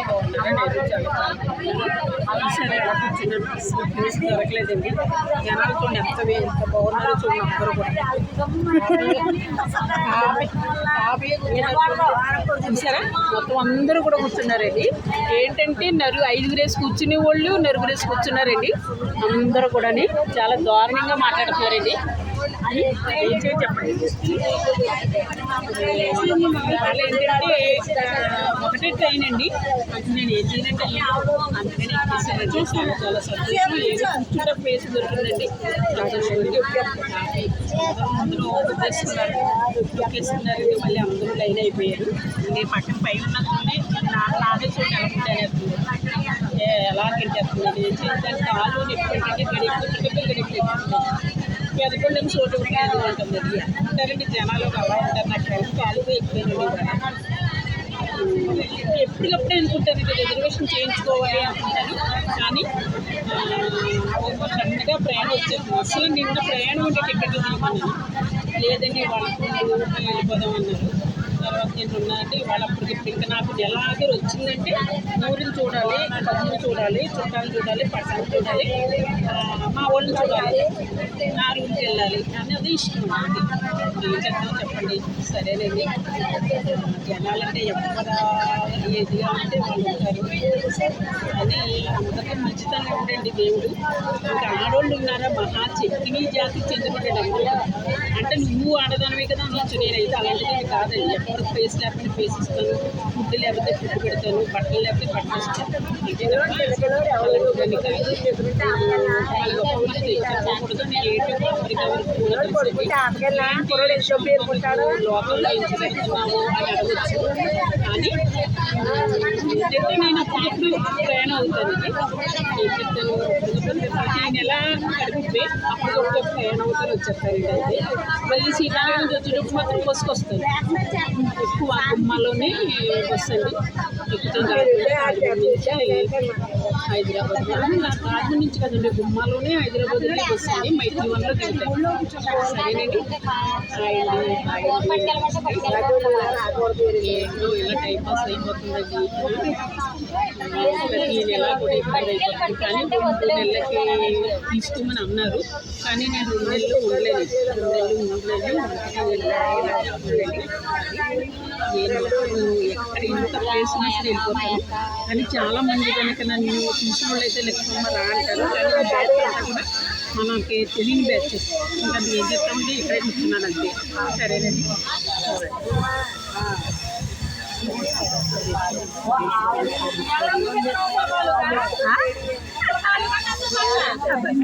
బాగుందండి సరే ఎలా కూర్చున్నాను అసలు ప్లేస్ దొరకలేదండి. జనాలు చూడండి ఎంత బాగున్నారో చూడండి. అందరూ కూడా చూసారా, మొత్తం అందరూ కూడా కూర్చున్నారండి. ఏంటంటే ఐదుగురేసి కూర్చునే వాళ్ళు నలుగురేసి కూర్చున్నారండి. అందరూ కూడా చాలా దారుణంగా మాట్లాడుతున్నారండి. ఏం చేసి చెప్పండి. వాళ్ళు ఏంటంటే ఒకటే ట్రైన్ అండి. నేను ఏం చేయాలంటే అందుకని ఎక్కేసానండి. చాలా సంతోషం. ఏదో కూర్చుంటే ప్లేస్ దొరికిందండి. అందరూ ఎక్కేస్తున్నారండి. మళ్ళీ అందరూ లైన్ అయిపోయారు. నేను పక్కన పైన ఉన్నట్టుండి నాదే చూడండి ఎలా కింటేస్తున్నాను. ఏం చేయాలంటే కాళ్ళు నొప్పి గడిపి పెదకొండని చోటు ఉంటుంది ఉంటారండి. జనాలు అలా ఉంటారు. నాకు హెల్త్ కాలుగా ఎక్కువైందండి. ఎప్పటికప్పుడే అనుకుంటానండి రిజర్వేషన్ చేయించుకోవాలి అనుకుంటాను. కానీ సన్నగా ప్రయాణం వచ్చేది. అసలు నిన్న ప్రయాణం ఉంటే టికెట్లు తీసుకున్నాను. లేదండి వాళ్ళకి వెళ్ళిపోదామన్నారు. తర్వాత ఏంటంటే వాళ్ళప్పటికి ఇంకా నాకు ఎలాగ వచ్చిందంటే ఊరిని చూడాలి, పద్దుని చూడాలి, చుట్టాలు చూడాలి, పట్టాలు చూడాలి, మా వాళ్ళని చూడాలి, నా రూమ్కి వెళ్ళాలి అనేది ఇష్టం అండి. ఏం చెప్తామో చెప్పండి. సరేనండి. జనాలంటే ఎవరు ఏదిగా అంటే వాళ్ళు ఉంటారు. అది అందరికీ మంచితనం ఉండండి దేవుడు. ఇంకా ఆడవాళ్ళు ఉన్నారా మహా చెక్కిని జాతికి చెందినటువంటి అందరూ. అంటే నువ్వు ఆడదానివే కదా అనొచ్చు. నేనైతే అలాంటిది కాదండి. ఎవరు ఫేస్ లేకపోతే ఫేస్ ఇస్తాను, ఫుడ్ లేకపోతే ఫుడ్ పెడతాను, బట్టలు లేకపోతే బట్టలు ఇస్తాను. చెప్పకూడదు. నేను లోకల్లో ఏం చేస్తున్నావు అని అడగచ్చు. కానీ ఏంటంటే నేను అప్పుడప్పుడు ప్రయాణం అవుతానండి. ఏం చెప్తాను, ప్రతి నెల కడిపితే అప్పటికప్పుడు ప్రయాణం అవుతాను వచ్చేస్తానండి. అయితే మళ్ళీ సీతారామం వచ్చేటప్పుడు మాత్రం బస్సుకు వస్తాను. ఎక్కువ గుమ్మాలోనే బస్సు అండి. ఎక్కుతాను. హైదరాబాద్ రాజమండ్రి నుంచి కదండి, గుమ్మాలోనే హైదరాబాద్ బస్సు అండి. మైత్రి వన్లో దిగుతాను. సరేనండి. ఏంటో ఇలా టైం పాస్ అయిపోతుందండి. ప్రతి నెల కూడా ఇబ్బంది అయిపోతుంది. కానీ 2 నెలలకి తీసుకోమని అన్నారు. కానీ నేను 2 నెలలు ఉండలేదు. 2 నెలలు ఉండలేదు. నేను ఎక్కడ ఇంత ప్లేస్ నుంచి వెళ్ళిపోతాను. కానీ చాలామంది కనుక నన్ను చూసిన వాళ్ళు అయితే లెక్కమ్మ రా అంటారు. కానీ బ్యాచ్ అంతా కూడా మనకి తెలియని బ్యాచ్. ఇంకా అది ఏం చెప్తామంటే ఇక్కడే చూస్తున్నాను అంతే. సరేనండి.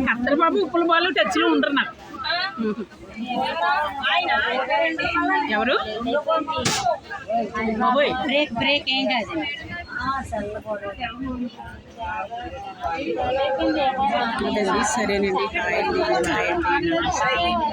కత్తెర బాబు ఉప్పుల బాలు టచ్లో ఉండరు నాకు. ఎవరు బాబోయ్ బ్రేక్ ఏం కాదు. సరేనండి. హాయ్ అండి.